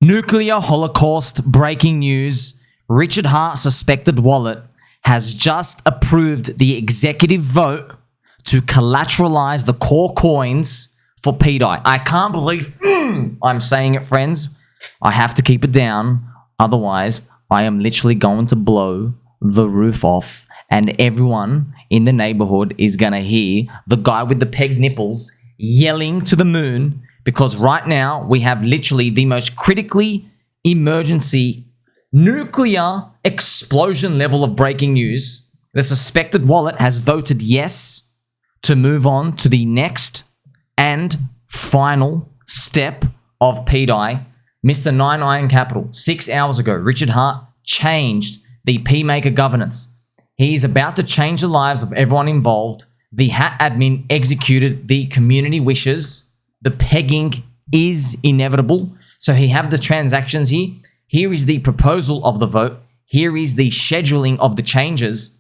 Nuclear holocaust breaking news. Richard Heart suspected wallet has just approved the executive vote to collateralize the core coins for pDAI. I can't believe I'm saying it, friends. I have to keep it down. Otherwise, I am literally going to blow the roof off and everyone in the neighborhood is going to hear the guy with the peg nipples yelling to the moon, because right now we have literally the most critically emergency nuclear explosion level of breaking news. The suspected wallet has voted yes to move on to the next and final step of pDAI. Mr. NineIronCapital, 6 hours ago, Richard Heart changed the PMaker governance. He's about to change the lives of everyone involved. The hat admin executed the community wishes. The pegging is inevitable. So he have the transactions here. Here is the proposal of the vote. Here is the scheduling of the changes.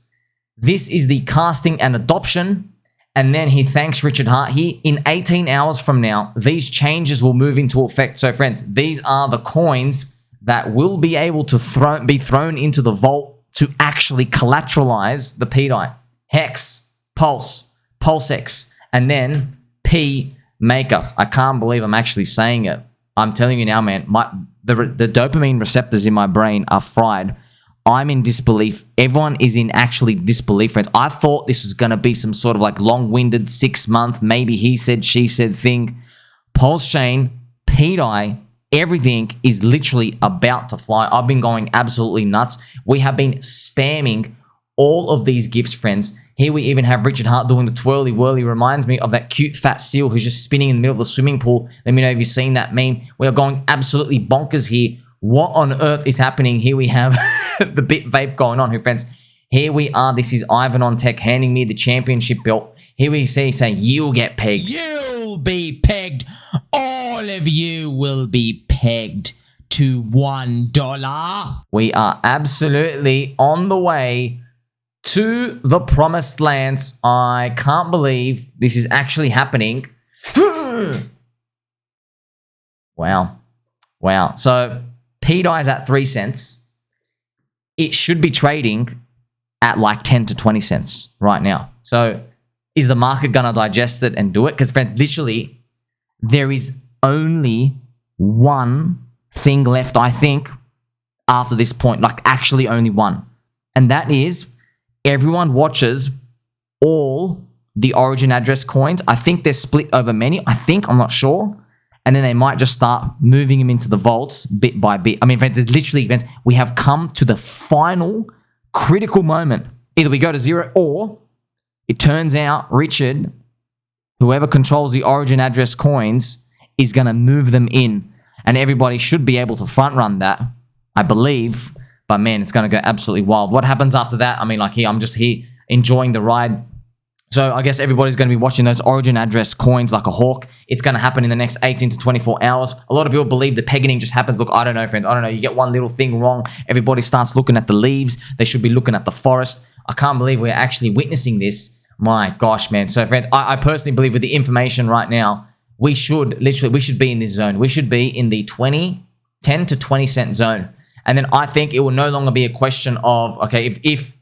This is the casting and adoption. And then he thanks Richard Heart. Here, in 18 hours from now, these changes will move into effect. So friends, these are the coins that will be able to be thrown into the vault to actually collateralize the pDAI. Hex, Pulse, PulseX, and then PMaker. I can't believe I'm actually saying it. I'm telling you now, man, the dopamine receptors in my brain are fried. I'm in disbelief. Everyone is in actually disbelief, friends. I thought this was going to be some sort of like long-winded 6-month, maybe he said, she said thing. PulseChain, pDAI, everything is literally about to fly. I've been going absolutely nuts. We have been spamming all of these gifts, friends. Here we even have Richard Heart doing the twirly whirly. Reminds me of that cute fat seal who's just spinning in the middle of the swimming pool. Let me know if you've seen that meme. We are going absolutely bonkers here. What on earth is happening? Here we have the bit vape going on here, friends. Here we are. This is Ivan on Tech handing me the championship belt. Here we see saying, you'll get pegged. You'll be pegged. All of you will be pegged to $1. We are absolutely on the way to the promised lands. I can't believe this is actually happening. Wow. Wow. So pDAI is at 3 cents. It should be trading at like 10 to 20 cents right now. So is the market going to digest it and do it? Because friends, literally, there is only one thing left, I think, after this point. Like actually only one. And that is everyone watches all the origin address coins. I think they're split over many. I'm not sure. And then they might just start moving them into the vaults bit by bit. I mean, friends, it's literally, friends, we have come to the final critical moment. Either we go to zero or it turns out Richard, whoever controls the origin address coins, is going to move them in. And everybody should be able to front run that, I believe. But man, it's going to go absolutely wild. What happens after that? I mean, like here, I'm just here enjoying the ride. So I guess everybody's going to be watching those origin address coins like a hawk. It's going to happen in the next 18 to 24 hours. A lot of people believe the pegging just happens. Look, I don't know, friends. I don't know. You get one little thing wrong. Everybody starts looking at the leaves. They should be looking at the forest. I can't believe we're actually witnessing this. My gosh, man. So friends, I personally believe with the information right now, we should be in this zone. We should be in the 10 to 20 cent zone. And then I think it will no longer be a question of, okay,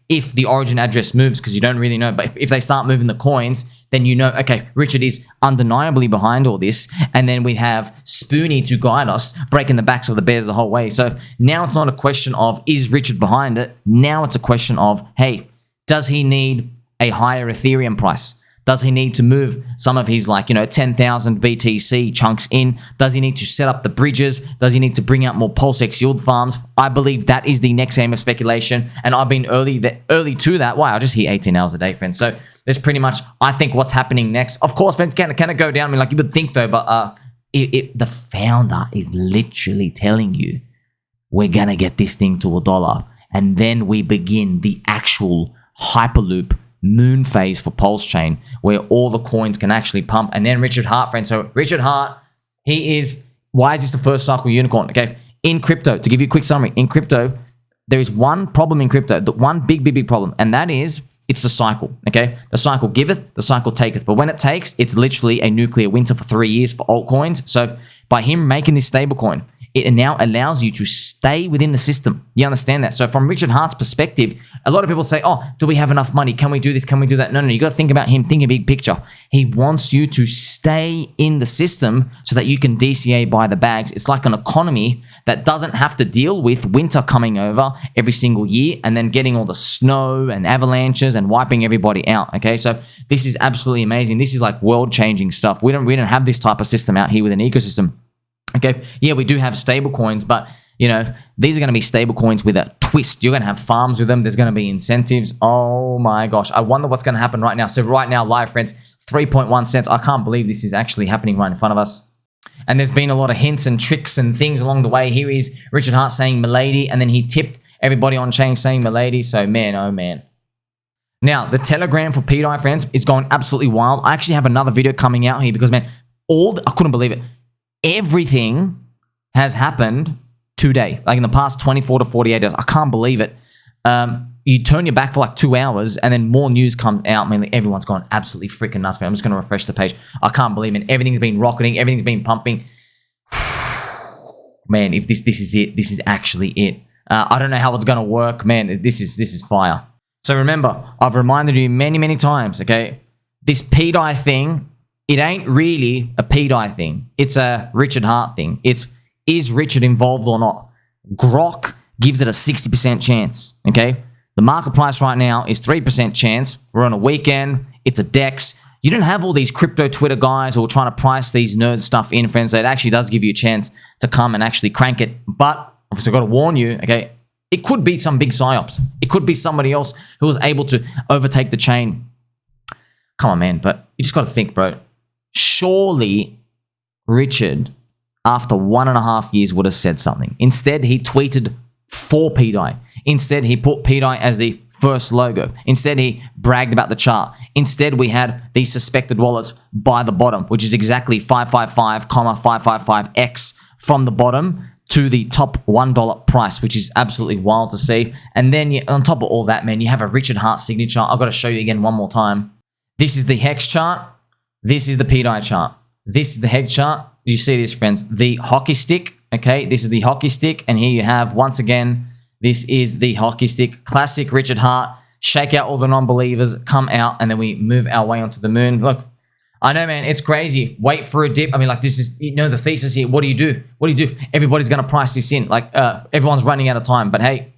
if the origin address moves, because you don't really know, but if they start moving the coins, then you know, okay, Richard is undeniably behind all this. And then we have Spoonie to guide us, breaking the backs of the bears the whole way. So now it's not a question of, is Richard behind it? Now it's a question of, hey, does he need a higher Ethereum price? Does he need to move some of his 10,000 BTC chunks in? Does he need to set up the bridges? Does he need to bring out more PulseX yield farms? I believe that is the next aim of speculation. And I've been early to that. Wow, I just hit 18 hours a day, friends. So there's pretty much, I think, what's happening next. Of course, friends, can it go down? I mean, like you would think though, but the founder is literally telling you, we're going to get this thing to $1. And then we begin the actual Hyperloop moon phase for PulseChain, where all the coins can actually pump. And then Richard Heart, friends. So Richard Heart, why is this the first cycle unicorn? Okay, in crypto, to give you a quick summary, in crypto, there is one problem in crypto, the one big problem, and that is it's the cycle. Okay, the cycle giveth, the cycle taketh. But when it takes, it's literally a nuclear winter for 3 years for altcoins. So by him making this stablecoin, it now allows you to stay within the system. You understand that? So from Richard Hart's perspective, a lot of people say, oh, do we have enough money? Can we do this? Can we do that? No, you got to think about him, think a big picture. He wants you to stay in the system so that you can DCA buy the bags. It's like an economy that doesn't have to deal with winter coming over every single year and then getting all the snow and avalanches and wiping everybody out. Okay, so this is absolutely amazing. This is like world-changing stuff. We don't have this type of system out here with an ecosystem. Okay, yeah, we do have stable coins, but you know, these are going to be stable coins with a twist. You're going to have farms with them. There's going to be incentives. Oh my gosh. I wonder what's going to happen right now. So right now, live friends, 3.1 cents. I can't believe this is actually happening right in front of us. And there's been a lot of hints and tricks and things along the way. Here is Richard Hart saying milady, and then he tipped everybody on chain saying milady. So man, oh man. Now, the Telegram for pDAI, friends, is going absolutely wild. I actually have another video coming out here because, man, I couldn't believe it. Everything has happened today, like in the past 24 to 48 hours. I can't believe it. You turn your back for like 2 hours and then more news comes out. Mainly everyone's gone absolutely freaking nuts. I'm just going to refresh the page. I can't believe it. Everything's been rocketing. Everything's been pumping. Man, if this is it, this is actually it. I don't know how it's going to work. Man, this is fire. So remember, I've reminded you many times, okay? This pDAI thing, it ain't really a pDAI thing. It's a Richard Hart thing. Is Richard involved or not? Grok gives it a 60% chance, okay? The market price right now is 3% chance. We're on a weekend. It's a DEX. You don't have all these crypto Twitter guys who are trying to price these nerd stuff in, friends. So it actually does give you a chance to come and actually crank it. But I've also got to warn you, okay? It could be some big psyops. It could be somebody else who was able to overtake the chain. Come on, man. But you just got to think, bro. Surely Richard, after 1.5 years, would have said something. Instead, he tweeted for pDAI. Instead, he put pDAI as the first logo. Instead, he bragged about the chart. Instead, we had these suspected wallets by the bottom, which is exactly 555,555X from the bottom to the top $1 price, which is absolutely wild to see. And then on top of all that, man, you have a Richard Hart signature. I've got to show you again one more time. This is the hex chart. This is the pDAI chart. This is the head chart. You see this, friends? The hockey stick, okay? This is the hockey stick. And here you have, once again, this is the hockey stick. Classic Richard Hart. Shake out all the non-believers, come out, and then we move our way onto the moon. Look, I know, man, it's crazy. Wait for a dip. I mean, like, this is, you know, the thesis here. What do you do? What do you do? Everybody's going to price this in. Like, everyone's running out of time. But hey,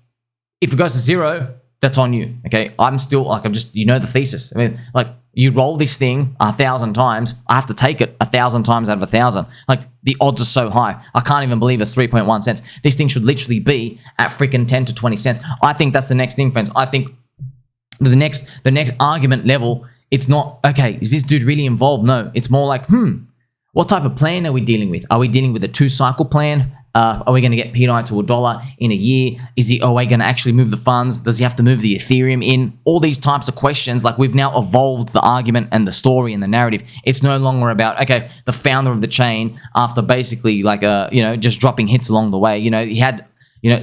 if it goes to zero, that's on you, okay? I'm still, like, you know the thesis. I mean, like, you roll this thing 1,000 times, I have to take it 1,000 times out of 1,000. Like, the odds are so high. I can't even believe it's 3.1 cents. This thing should literally be at freaking 10 to 20 cents. I think that's the next thing, friends. I think the next argument level, it's not, okay, is this dude really involved? No, it's more like, what type of plan are we dealing with? Are we dealing with a 2-cycle plan? Are we going to get pDAI to $1 in a year? Is the OA going to actually move the funds? Does he have to move the Ethereum in? All these types of questions, like, we've now evolved the argument and the story and the narrative. It's no longer about, okay, the founder of the chain, after basically like, just dropping hits along the way, he had,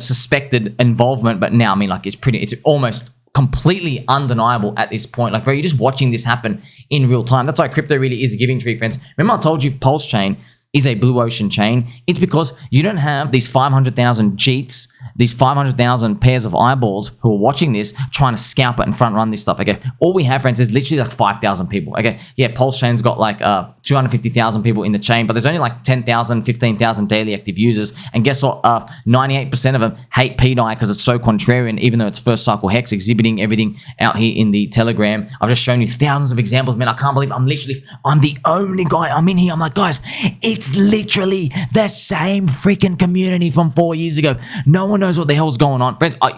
suspected involvement, but now, I mean, like, it's almost completely undeniable at this point. Like, bro, you're just watching this happen in real time. That's why crypto really is a giving tree, friends. Remember I told you PulseChain is a blue ocean chain? It's because you don't have these 500,000 cheats, these 500,000 pairs of eyeballs who are watching this, trying to scalp it and front run this stuff, okay? All we have, friends, is literally like 5,000 people, okay? Yeah, PulseChain's got like 250,000 people in the chain, but there's only like 10,000, 15,000 daily active users. And guess what? 98% of them hate pDAI because it's so contrarian, even though it's first cycle hex, exhibiting everything out here in the Telegram. I've just shown you thousands of examples, man. I can't believe I'm the only guy. I'm in here. I'm like, guys, it's literally the same freaking community from 4 years ago. No one knows what the hell's going on. Friends, I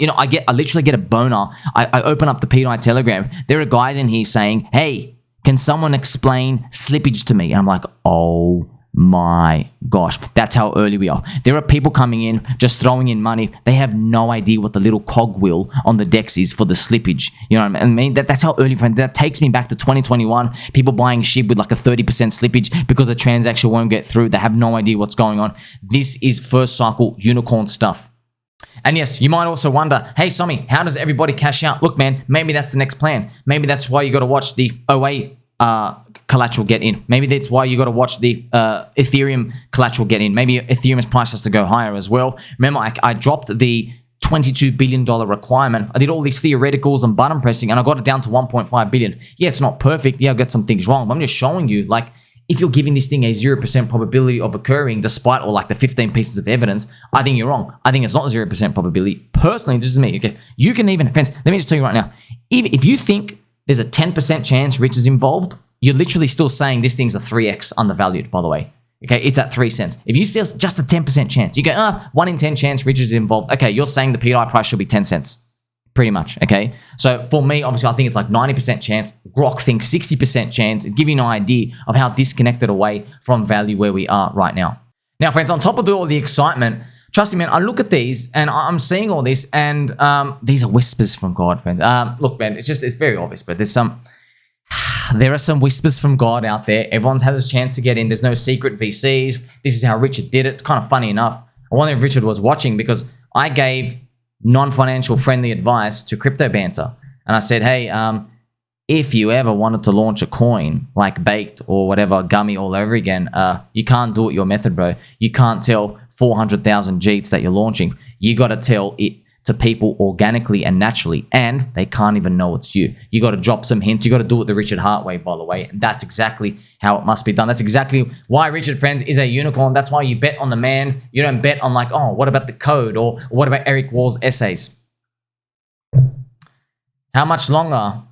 literally get a boner. I open up the pDAI Telegram. There are guys in here saying, hey, can someone explain slippage to me? And I'm like, oh my gosh, that's how early we are. There are people coming in, just throwing in money. They have no idea what the little cogwheel on the DEX is for the slippage. You know what I mean? That's how early, friends. That takes me back to 2021. People buying SHIB with like a 30% slippage because the transaction won't get through. They have no idea what's going on. This is first cycle unicorn stuff. And yes, you might also wonder, hey, Somi, how does everybody cash out? Look, man, maybe that's the next plan. Maybe that's why you got to watch the OA collateral get in. Maybe that's why you got to watch the Ethereum collateral get in. Maybe Ethereum's price has to go higher as well. Remember, I dropped the $22 billion requirement. I did all these theoreticals and button pressing, and I got it down to 1.5 billion. Yeah, it's not perfect. Yeah, I got some things wrong, but I'm just showing you, like, if you're giving this thing a 0% probability of occurring, despite all like the 15 pieces of evidence, I think you're wrong. I think it's not 0% probability. Personally, this is me. Okay, you can even fence. Let me just tell you right now. If you think there's a 10% chance Rich is involved, you're literally still saying this thing's a 3x undervalued, by the way. Okay, it's at 3 cents. If you see just a 10% chance, you go, 1 in 10 chance Rich is involved. Okay, you're saying the pDAI price should be 10 cents. Pretty much, okay? So for me, obviously, I think it's like 90% chance. Grok thinks 60% chance. It's giving you an idea of how disconnected away from value where we are right now. Now, friends, on top of all the excitement, trust me, man, I look at these and I'm seeing all this, and these are whispers from God, friends. Look, man, it's very obvious, but there are some whispers from God out there. Everyone has a chance to get in. There's no secret VCs. This is how Richard did it. It's kind of funny enough. I wonder if Richard was watching, because I gave non-financial friendly advice to Crypto Banter. And I said, hey, if you ever wanted to launch a coin like Baked or whatever, Gummy all over again, you can't do it your method, bro. You can't tell 400,000 Jeets that you're launching. You got to tell it to people organically and naturally, and they can't even know it's you. You got to drop some hints. You got to do it the Richard Hart way, by the way. And that's exactly how it must be done. That's exactly why Richard, friends, is a unicorn. That's why you bet on the man. You don't bet on like, oh, what about the code? Or what about Eric Wall's essays? How much longer,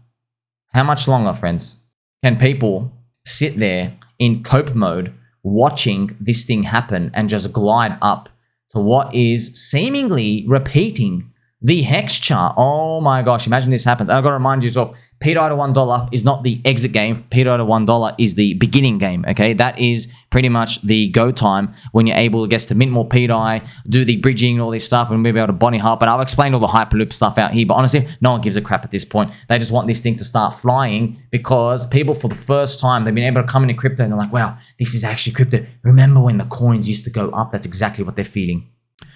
friends, can people sit there in cope mode watching this thing happen and just glide up to what is seemingly repeating the hex chart? Oh my gosh, imagine this happens. And I've got to remind you as well, pDAI to $1 is not the exit game. pDAI to $1 is the beginning game, okay? That is pretty much the go time when you're able, I guess, to mint more pDAI, do the bridging and all this stuff, and maybe able to Bonnie Hart. But I've explained all the Hyperloop stuff out here. But honestly, no one gives a crap at this point. They just want this thing to start flying, because people, for the first time, they've been able to come into crypto and they're like, wow, this is actually crypto. Remember when the coins used to go up? That's exactly what they're feeling.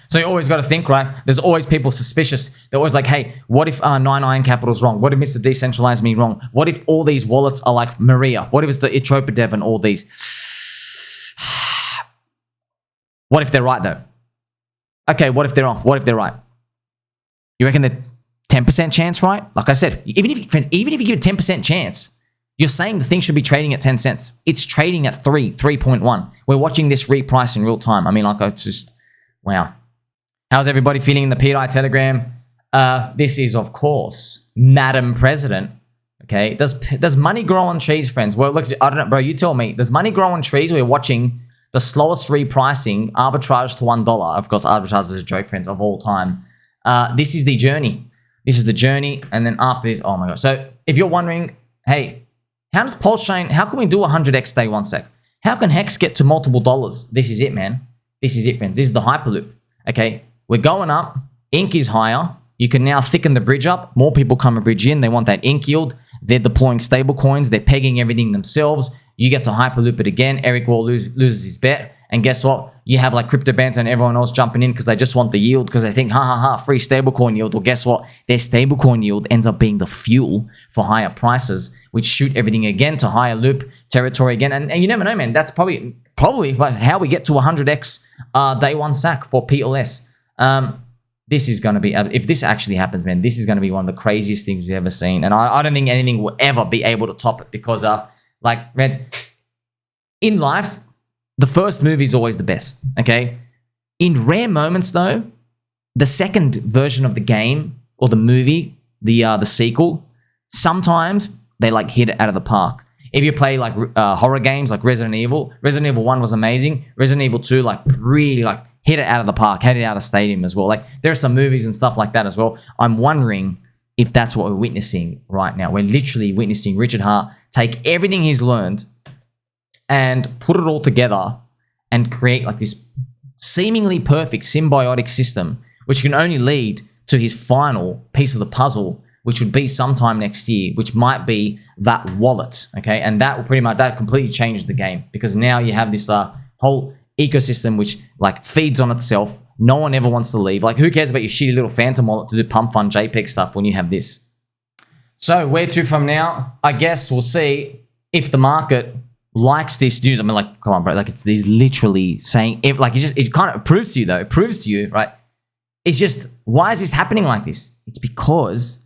So you always got to think, right? There's always people suspicious. They're always like, hey, what if NineIronCapital's wrong? What if Mr. Decentralized Me wrong? What if all these wallets are like Maria? What if it's the Itropa Dev and all these? What if they're right, though? Okay, what if they're wrong? What if they're right? You reckon the 10% chance, right? Like I said, even if you give a 10% chance, you're saying the thing should be trading at 10 cents. It's trading at 3.1. We're watching this reprice in real time. I mean, like, it's just, wow. How's everybody feeling in the pDAI Telegram? This is, of course, Madam President. Okay, does money grow on trees, friends? Well, look, I don't know, bro. You tell me. Does money grow on trees? We're watching the slowest repricing, arbitrage to $1. Of course, arbitrage is a joke, friends, of all time. This is the journey. This is the journey, and then after this, oh my gosh. So if you're wondering, hey, how does PulseChain? How can we do 100x day 1 sec? How can Hex get to multiple dollars? This is it, man. This is it, friends. This is the Hyperloop. Okay. We're going up. Ink is higher. You can now thicken the bridge up. More people come and bridge in. They want that ink yield. They're deploying stable coins. They're pegging everything themselves. You get to Hyperloop it again. Eric Wall loses his bet. And guess what? You have like Crypto Banter and everyone else jumping in because they just want the yield, because they think, free stablecoin yield. Well, guess what? Their stablecoin yield ends up being the fuel for higher prices, which shoot everything again to higher loop territory again. And you never know, man. That's probably how we get to 100x day 1 sack for PLS. This is going to be, if this actually happens, man, this is going to be one of the craziest things we've ever seen. And I don't think anything will ever be able to top it, because, like, man, in life, the first move is always the best, okay? In rare moments, though, the second version of the game or the movie, the sequel, sometimes they, like, hit it out of the park. If you play, like, horror games like Resident Evil 1 was amazing. Resident Evil 2, like, really, like, hit it out of the park, hit it out of stadium as well. Like, there are some movies and stuff like that as well. I'm wondering if that's what we're witnessing right now. We're literally witnessing Richard Hart take everything he's learned and put it all together and create like this seemingly perfect symbiotic system, which can only lead to his final piece of the puzzle, which would be sometime next year, which might be that wallet, okay? And that will that completely changes the game, because now you have this whole ecosystem which like feeds on itself. No one ever wants to leave. Like, who cares about your shitty little Phantom wallet to do pump fun JPEG stuff when you have this? So where to from now? I guess we'll see. if the market likes this news, I mean, like, come on, bro. Like, he's literally saying, like, it kind of proves to you, though. It proves to you, right? It's just, why is this happening like this? It's because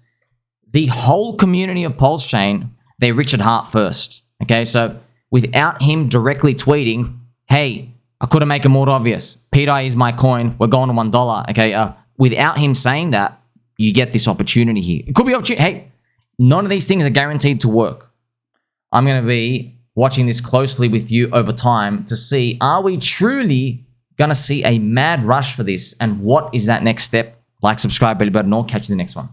the whole community of PulseChain, they Richard Hart first. Okay, so without him directly tweeting, hey, I couldn't make it more obvious. pDAI is my coin. We're going to $1. Okay, without him saying that, you get this opportunity here. It could be opportunity. Hey, none of these things are guaranteed to work. I'm going to be watching this closely with you over time to see, are we truly going to see a mad rush for this? And what is that next step? Like, subscribe, belly button, or catch you in the next one.